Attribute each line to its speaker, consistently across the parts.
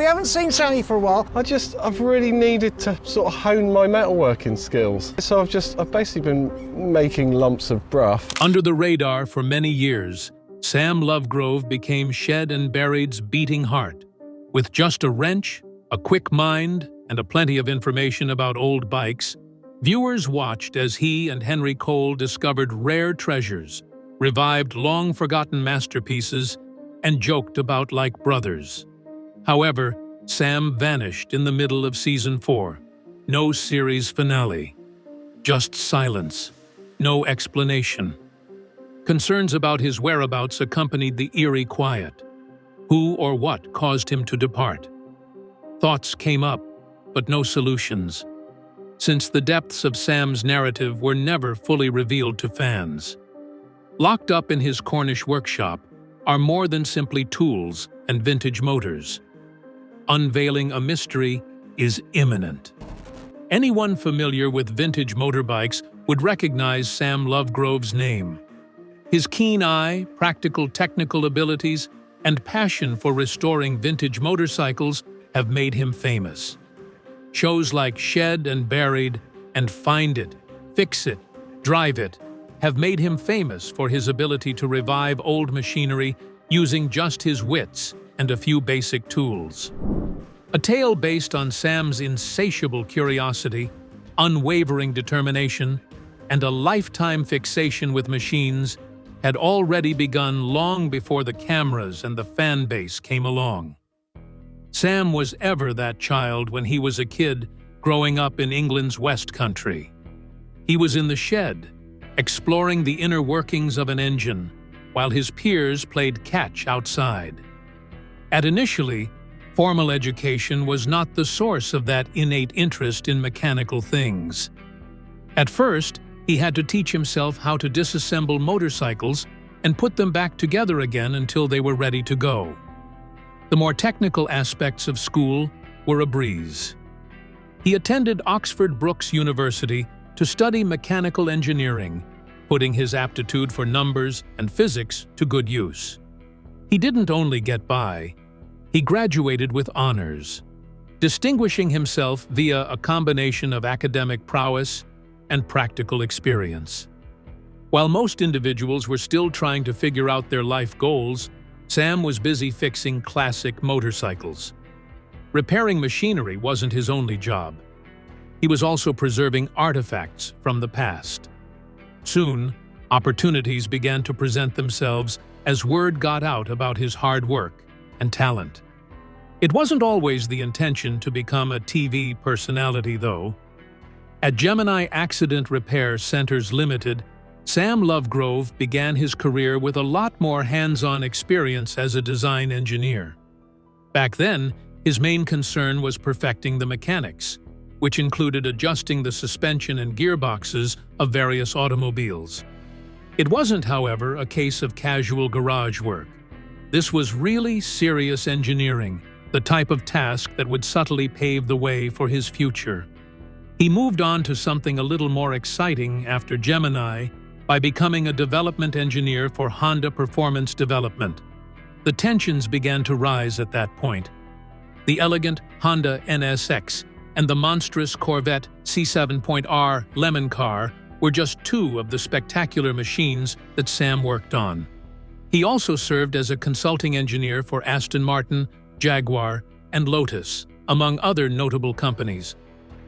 Speaker 1: we haven't seen Sammy for a while.
Speaker 2: I've really needed to sort of hone my metalworking skills. So I've basically been making lumps of bruff.
Speaker 3: Under the radar for many years, Sam Lovegrove became Shed and Buried's beating heart. With just a wrench, a quick mind, and a plenty of information about old bikes, viewers watched as he and Henry Cole discovered rare treasures, revived long-forgotten masterpieces, and joked about like brothers. However, Sam vanished in the middle of Season 4. No series finale. Just silence. No explanation. Concerns about his whereabouts accompanied the eerie quiet. Who or what caused him to depart? Thoughts came up, but no solutions, since the depths of Sam's narrative were never fully revealed to fans. Locked up in his Cornish workshop are more than simply tools and vintage motors. Unveiling a mystery is imminent. Anyone familiar with vintage motorbikes would recognize Sam Lovegrove's name. His keen eye, practical technical abilities, and passion for restoring vintage motorcycles have made him famous. Shows like Shed and Buried and Find It, Fix It, Drive It have made him famous for his ability to revive old machinery using just his wits and a few basic tools. A tale based on Sam's insatiable curiosity, unwavering determination, and a lifetime fixation with machines had already begun long before the cameras and the fan base came along. Sam was ever that child when he was a kid growing up in England's West Country. He was in the shed, exploring the inner workings of an engine, while his peers played catch outside. Initially, formal education was not the source of that innate interest in mechanical things. At first, he had to teach himself how to disassemble motorcycles and put them back together again until they were ready to go. The more technical aspects of school were a breeze. He attended Oxford Brookes University to study mechanical engineering, putting his aptitude for numbers and physics to good use. He didn't only get by, he graduated with honors, distinguishing himself via a combination of academic prowess and practical experience. While most individuals were still trying to figure out their life goals, Sam was busy fixing classic motorcycles. Repairing machinery wasn't his only job. He was also preserving artifacts from the past. Soon, opportunities began to present themselves as word got out about his hard work and talent. It wasn't always the intention to become a TV personality, though. At Gemini Accident Repair Centers Limited, Sam Lovegrove began his career with a lot more hands-on experience as a design engineer. Back then, his main concern was perfecting the mechanics, which included adjusting the suspension and gearboxes of various automobiles. It wasn't, however, a case of casual garage work. This was really serious engineering, the type of task that would subtly pave the way for his future. He moved on to something a little more exciting after Gemini by becoming a development engineer for Honda Performance Development. The tensions began to rise at that point. The elegant Honda NSX and the monstrous Corvette C7.R Lemon Car were just two of the spectacular machines that Sam worked on. He also served as a consulting engineer for Aston Martin, Jaguar, and Lotus, among other notable companies.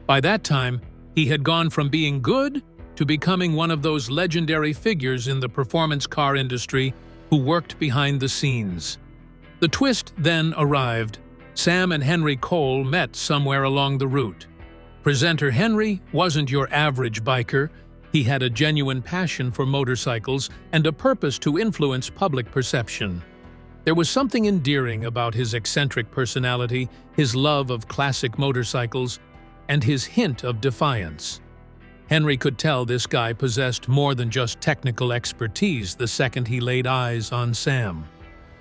Speaker 3: By that time, he had gone from being good to becoming one of those legendary figures in the performance car industry who worked behind the scenes. The twist then arrived. Sam and Henry Cole met somewhere along the route. Presenter Henry wasn't your average biker. He had a genuine passion for motorcycles and a purpose to influence public perception. There was something endearing about his eccentric personality, his love of classic motorcycles, and his hint of defiance. Henry could tell this guy possessed more than just technical expertise the second he laid eyes on Sam.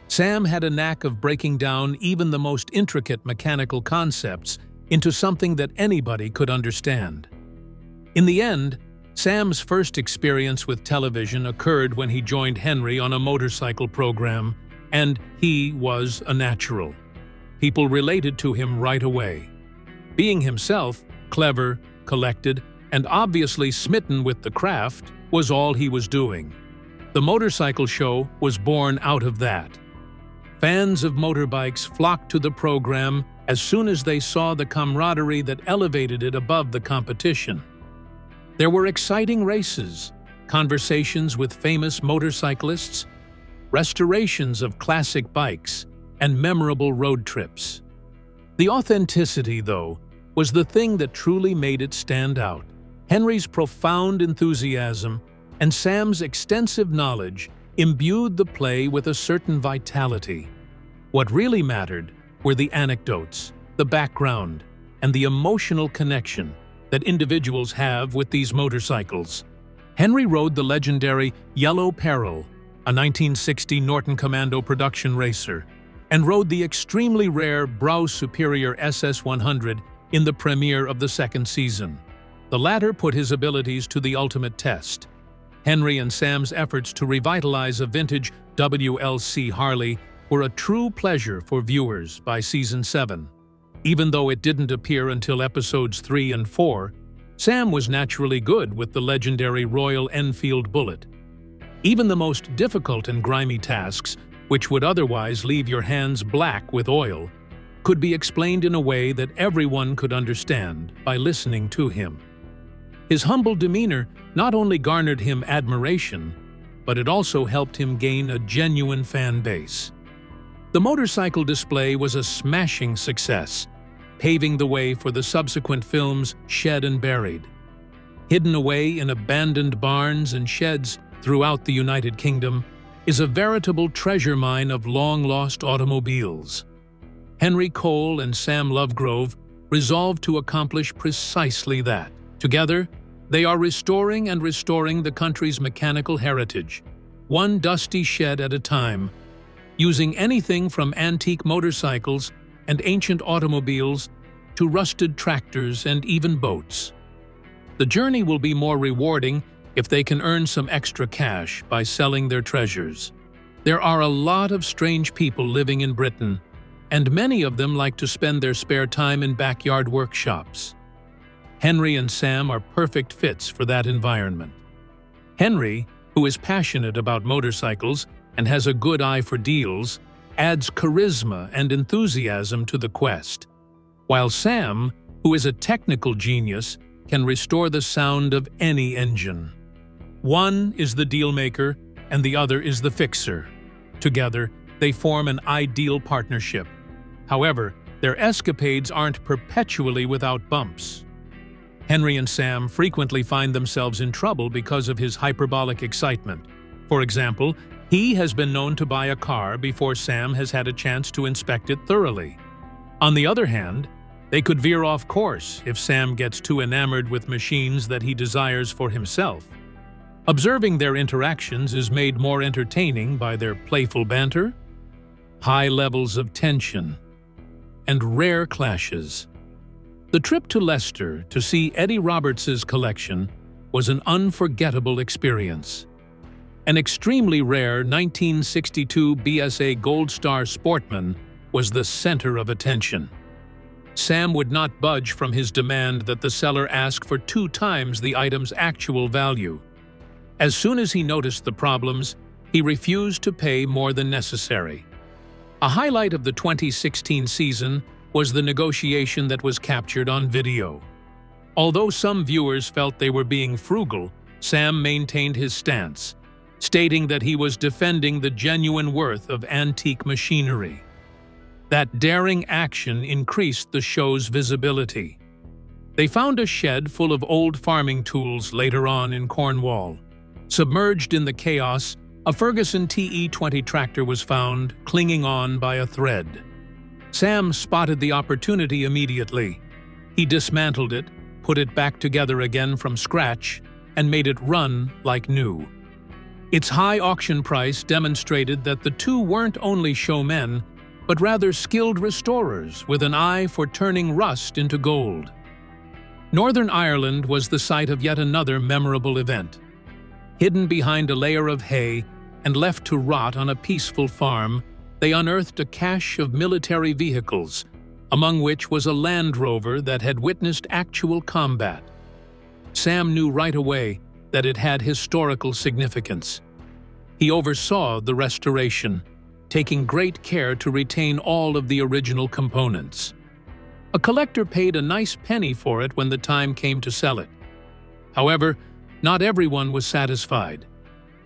Speaker 3: Sam had a knack of breaking down even the most intricate mechanical concepts into something that anybody could understand. In the end, Sam's first experience with television occurred when he joined Henry on a motorcycle program, and he was a natural. people related to him right away. Being himself clever, collected, and obviously smitten with the craft was all he was doing. The motorcycle show was born out of that. Fans of motorbikes flocked to the program as soon as they saw the camaraderie that elevated it above the competition. There were exciting races, conversations with famous motorcyclists, restorations of classic bikes, and memorable road trips. The authenticity, though, was the thing that truly made it stand out. Henry's profound enthusiasm and Sam's extensive knowledge imbued the play with a certain vitality. What really mattered were the anecdotes, the background, and the emotional connection that individuals have with these motorcycles. Henry rode the legendary Yellow Peril, a 1960 Norton Commando production racer, and rode the extremely rare Brau Superior SS100 in the premiere of the second season. The latter put his abilities to the ultimate test. Henry and Sam's efforts to revitalize a vintage WLC Harley were a true pleasure for viewers by Season 7. Even though it didn't appear until episodes 3 and 4, Sam was naturally good with the legendary Royal Enfield Bullet. Even the most difficult and grimy tasks, which would otherwise leave your hands black with oil, could be explained in a way that everyone could understand by listening to him. His humble demeanor not only garnered him admiration, but it also helped him gain a genuine fan base. The motorcycle display was a smashing success, paving the way for the subsequent films Shed and Buried. Hidden away in abandoned barns and sheds throughout the United Kingdom is a veritable treasure mine of long-lost automobiles. Henry Cole and Sam Lovegrove resolved to accomplish precisely that. Together, they are restoring the country's mechanical heritage, one dusty shed at a time, using anything from antique motorcycles and ancient automobiles to rusted tractors and even boats. The journey will be more rewarding if they can earn some extra cash by selling their treasures. There are a lot of strange people living in Britain, and many of them like to spend their spare time in backyard workshops. Henry and Sam are perfect fits for that environment. Henry, who is passionate about motorcycles and has a good eye for deals, adds charisma and enthusiasm to the quest, while Sam, who is a technical genius, can restore the sound of any engine. One is the dealmaker and the other is the fixer. Together, they form an ideal partnership. However, their escapades aren't perpetually without bumps. Henry and Sam frequently find themselves in trouble because of his hyperbolic excitement. For example, he has been known to buy a car before Sam has had a chance to inspect it thoroughly. On the other hand, they could veer off course if Sam gets too enamored with machines that he desires for himself. Observing their interactions is made more entertaining by their playful banter, high levels of tension, and rare clashes. The trip to Leicester to see Eddie Roberts's collection was an unforgettable experience. An extremely rare 1962 BSA Gold Star Sportman was the center of attention. Sam would not budge from his demand that the seller ask for 2 times the item's actual value. As soon as he noticed the problems, he refused to pay more than necessary. A highlight of the 2016 season was the negotiation that was captured on video. Although some viewers felt they were being frugal, Sam maintained his stance, stating that he was defending the genuine worth of antique machinery. That daring action increased the show's visibility. They found a shed full of old farming tools later on in Cornwall. Submerged in the chaos, a Ferguson TE20 tractor was found, clinging on by a thread. Sam spotted the opportunity immediately. He dismantled it, put it back together again from scratch, and made it run like new. Its high auction price demonstrated that the two weren't only showmen, but rather skilled restorers with an eye for turning rust into gold. Northern Ireland was the site of yet another memorable event. Hidden behind a layer of hay and left to rot on a peaceful farm, they unearthed a cache of military vehicles, among which was a Land Rover that had witnessed actual combat. Sam knew right away that it had historical significance. He oversaw the restoration, taking great care to retain all of the original components. A collector paid a nice penny for it when the time came to sell it. However, not everyone was satisfied.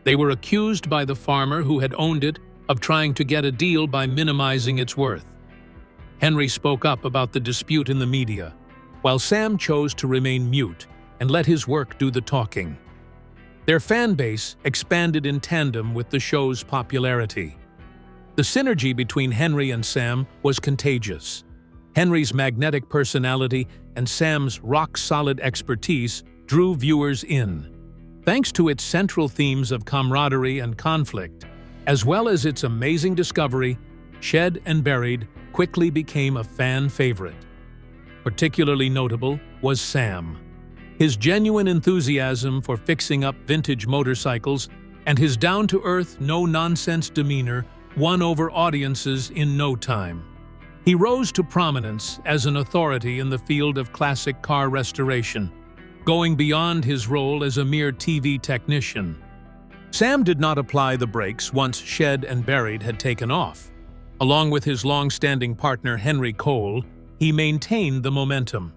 Speaker 3: They were accused by the farmer who had owned it of trying to get a deal by minimizing its worth. Henry spoke up about the dispute in the media, while Sam chose to remain mute and let his work do the talking. Their fan base expanded in tandem with the show's popularity. The synergy between Henry and Sam was contagious. Henry's magnetic personality and Sam's rock-solid expertise drew viewers in. Thanks to its central themes of camaraderie and conflict, as well as its amazing discovery, Shed and Buried quickly became a fan favorite. Particularly notable was Sam. His genuine enthusiasm for fixing up vintage motorcycles and his down-to-earth, no-nonsense demeanor won over audiences in no time. He rose to prominence as an authority in the field of classic car restoration, going beyond his role as a mere TV technician. Sam did not apply the brakes once Shed and Buried had taken off. Along with his long-standing partner Henry Cole, he maintained the momentum.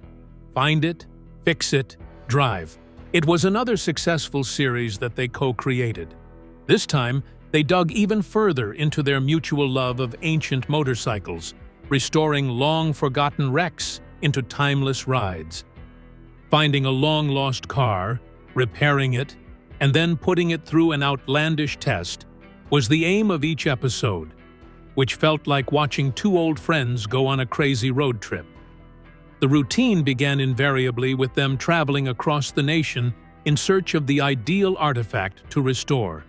Speaker 3: Find it, fix it, drive. It was another successful series that they co-created. This time, they dug even further into their mutual love of ancient motorcycles, restoring long-forgotten wrecks into timeless rides. Finding a long-lost car, repairing it, and then putting it through an outlandish test was the aim of each episode, which felt like watching two old friends go on a crazy road trip. The routine began invariably with them traveling across the nation in search of the ideal artifact to restore,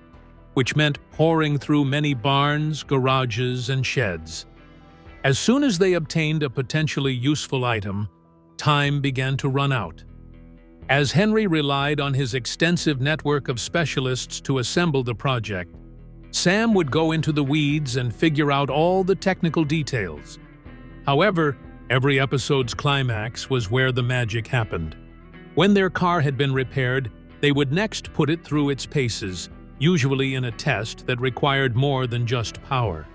Speaker 3: which meant pouring through many barns, garages, and sheds. As soon as they obtained a potentially useful item, time began to run out. As Henry relied on his extensive network of specialists to assemble the project, Sam would go into the weeds and figure out all the technical details. However, every episode's climax was where the magic happened. When their car had been repaired, they would next put it through its paces, usually in a test that required more than just power.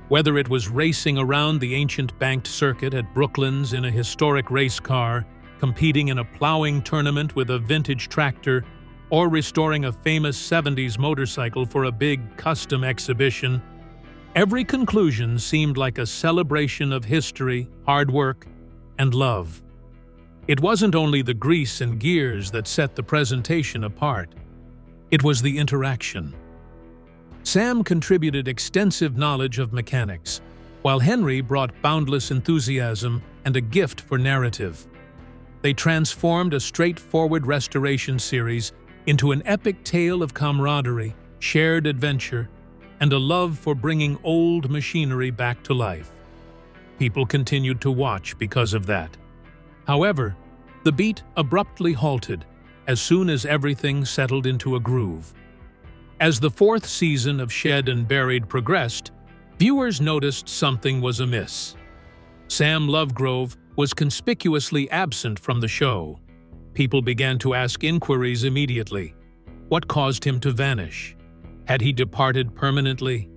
Speaker 3: Whether it was racing around the ancient banked circuit at Brooklands in a historic race car, competing in a plowing tournament with a vintage tractor, or restoring a famous 70s motorcycle for a big custom exhibition, every conclusion seemed like a celebration of history, hard work, and love. It wasn't only the grease and gears that set the presentation apart. It was the interaction. Sam contributed extensive knowledge of mechanics, while Henry brought boundless enthusiasm and a gift for narrative. They transformed a straightforward restoration series into an epic tale of camaraderie, shared adventure, and a love for bringing old machinery back to life. People continued to watch because of that. However, the beat abruptly halted as soon as everything settled into a groove. As the fourth season of Shed and Buried progressed, viewers noticed something was amiss. Sam Lovegrove was conspicuously absent from the show. People began to ask inquiries immediately. What caused him to vanish? Had he departed permanently?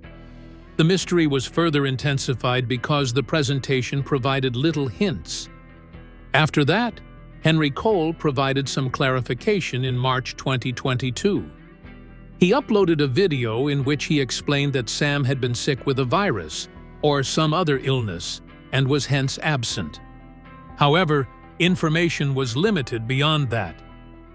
Speaker 3: The mystery was further intensified because the presentation provided little hints. After that, Henry Cole provided some clarification in March 2022. He uploaded a video in which he explained that Sam had been sick with a virus or some other illness and was hence absent. However, information was limited beyond that.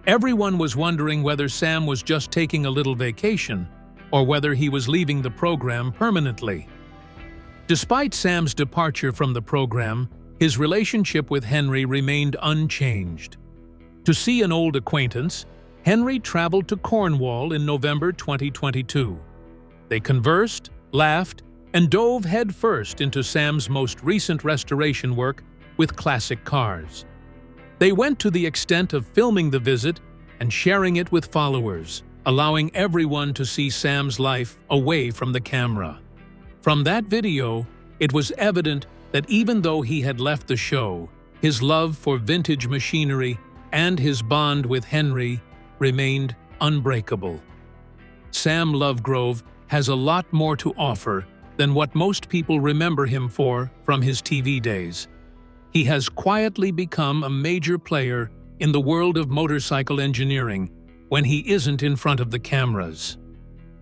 Speaker 3: Everyone was wondering whether Sam was just taking a little vacation or whether he was leaving the program permanently. Despite Sam's departure from the program, his relationship with Henry remained unchanged. To see an old acquaintance, Henry traveled to Cornwall in November 2022. They conversed, laughed, and dove headfirst into Sam's most recent restoration work with classic cars. They went to the extent of filming the visit and sharing it with followers, allowing everyone to see Sam's life away from the camera. From that video, it was evident that even though he had left the show, his love for vintage machinery and his bond with Henry remained unbreakable. Sam Lovegrove has a lot more to offer than what most people remember him for from his TV days. He has quietly become a major player in the world of motorcycle engineering when he isn't in front of the cameras.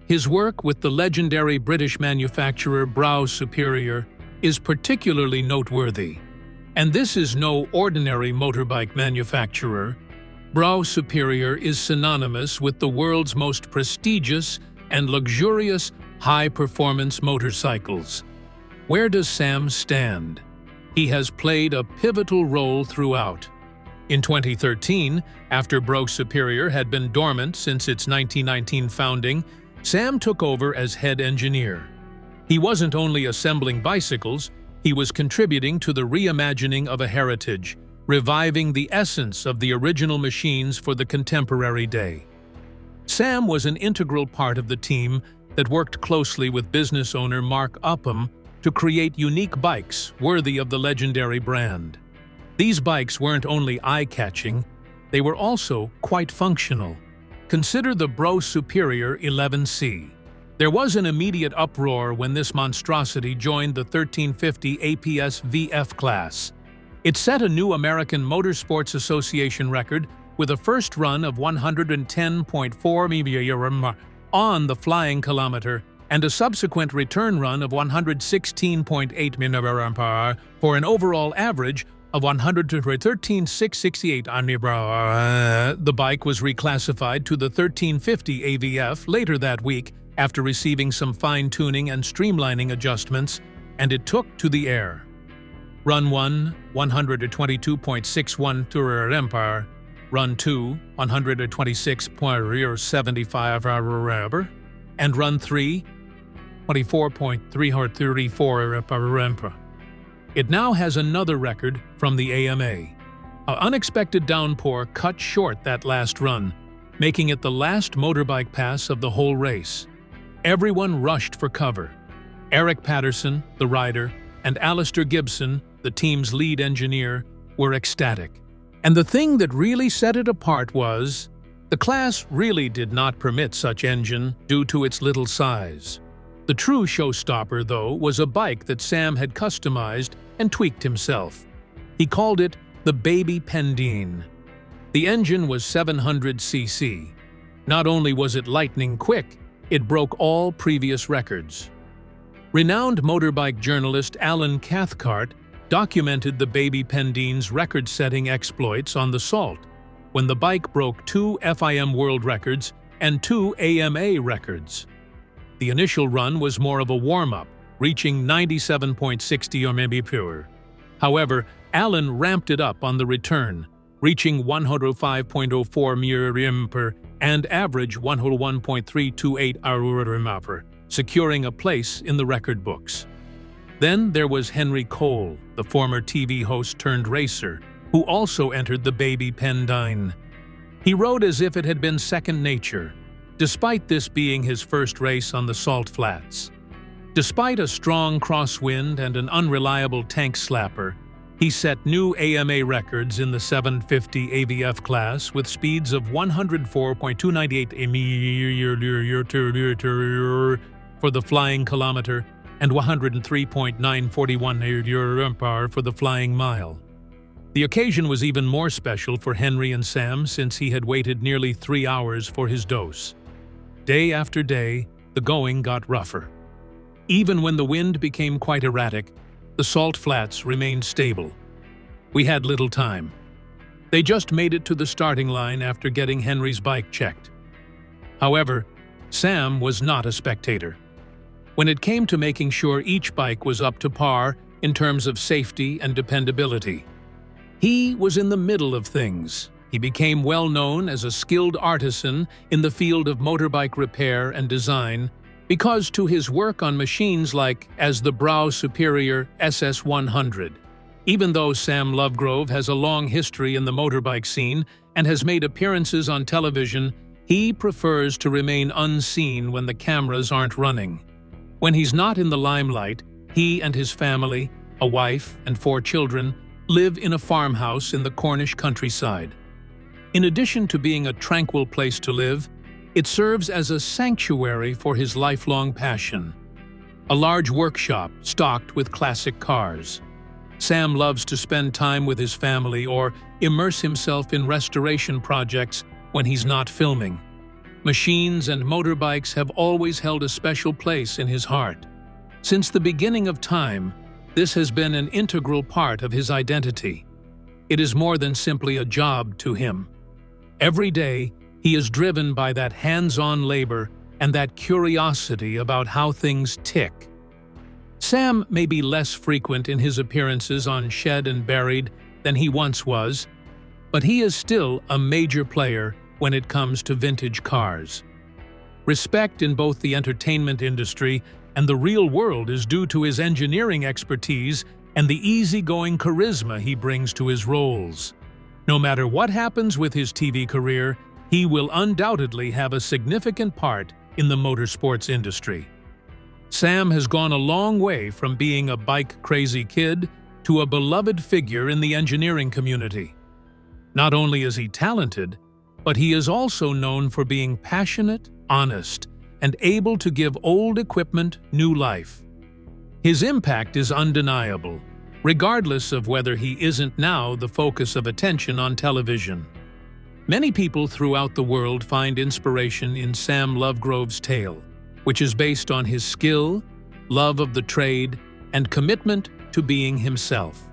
Speaker 3: His work with the legendary British manufacturer Brow Superior is particularly noteworthy. And this is no ordinary motorbike manufacturer. Brow Superior is synonymous with the world's most prestigious and luxurious high-performance motorcycles. Where does Sam stand? He has played a pivotal role throughout. In 2013, after Brow Superior had been dormant since its 1919 founding, Sam took over as head engineer. He wasn't only assembling bicycles, he was contributing to the reimagining of a heritage, reviving the essence of the original machines for the contemporary day. Sam was an integral part of the team that worked closely with business owner Mark Upham to create unique bikes worthy of the legendary brand. These bikes weren't only eye-catching, they were also quite functional. Consider the Brow Superior 11C. There was an immediate uproar when this monstrosity joined the 1350 APS VF class. It set a new American Motorsports Association record with a first run of 110.4 mph on the flying kilometer and a subsequent return run of 116.8 mph for an overall average of 113,668 mph. The bike was reclassified to the 1350 AVF later that week after receiving some fine-tuning and streamlining adjustments, and it took to the air. Run 1, 122.61 mph, Run 2, 126.75 and Run 3, 24.334 mph. It now has another record from the AMA. An unexpected downpour cut short that last run, making it the last motorbike pass of the whole race. Everyone rushed for cover. Eric Patterson, the rider, and Alistair Gibson, the team's lead engineer, were ecstatic. And the thing that really set it apart was, the class really did not permit such engine due to its little size. The true showstopper, though, was a bike that Sam had customized and tweaked himself. He called it the Baby Pendine. The engine was 700 cc. Not only was it lightning quick, it broke all previous records. Renowned motorbike journalist Alan Cathcart documented the Baby Pendine's record-setting exploits on the Salt, when the bike broke 2 FIM world records and 2 AMA records. The initial run was more of a warm-up, reaching 97.60 mph. However, Alan ramped it up on the return, reaching 105.04 mph and average 101.328 mph, securing a place in the record books. Then there was Henry Cole, the former TV host turned racer, who also entered the Baby Pendine. He rode as if it had been second nature, despite this being his first race on the Salt Flats. Despite a strong crosswind and an unreliable tank slapper, he set new AMA records in the 750 AVF class with speeds of 104.298 mph for the flying kilometer and 103.941 mph for the flying mile. The occasion was even more special for Henry and Sam since he had waited nearly 3 hours for his dose. Day after day, the going got rougher. Even when the wind became quite erratic, the Salt Flats remained stable. We had little time. They just made it to the starting line after getting Henry's bike checked. However, Sam was not a spectator. When it came to making sure each bike was up to par in terms of safety and dependability, he was in the middle of things. He became well known as a skilled artisan in the field of motorbike repair and design because to his work on machines like as the Brow Superior SS100. Even though Sam Lovegrove has a long history in the motorbike scene and has made appearances on television, he prefers to remain unseen when the cameras aren't running. When he's not in the limelight, he and his family, a wife and 4 children, live in a farmhouse in the Cornish countryside. In addition to being a tranquil place to live, it serves as a sanctuary for his lifelong passion. A large workshop stocked with classic cars. Sam loves to spend time with his family or immerse himself in restoration projects when he's not filming. Machines and motorbikes have always held a special place in his heart. Since the beginning of time, this has been an integral part of his identity. It is more than simply a job to him. Every day, he is driven by that hands-on labor and that curiosity about how things tick. Sam may be less frequent in his appearances on Shed and Buried than he once was, but he is still a major player when it comes to vintage cars. Respect in both the entertainment industry and the real world is due to his engineering expertise and the easygoing charisma he brings to his roles. No matter what happens with his TV career, he will undoubtedly have a significant part in the motorsports industry. Sam has gone a long way from being a bike-crazy kid to a beloved figure in the engineering community. Not only is he talented, but he is also known for being passionate, honest, and able to give old equipment new life. His impact is undeniable, regardless of whether he isn't now the focus of attention on television. Many people throughout the world find inspiration in Sam Lovegrove's tale, which is based on his skill, love of the trade, and commitment to being himself.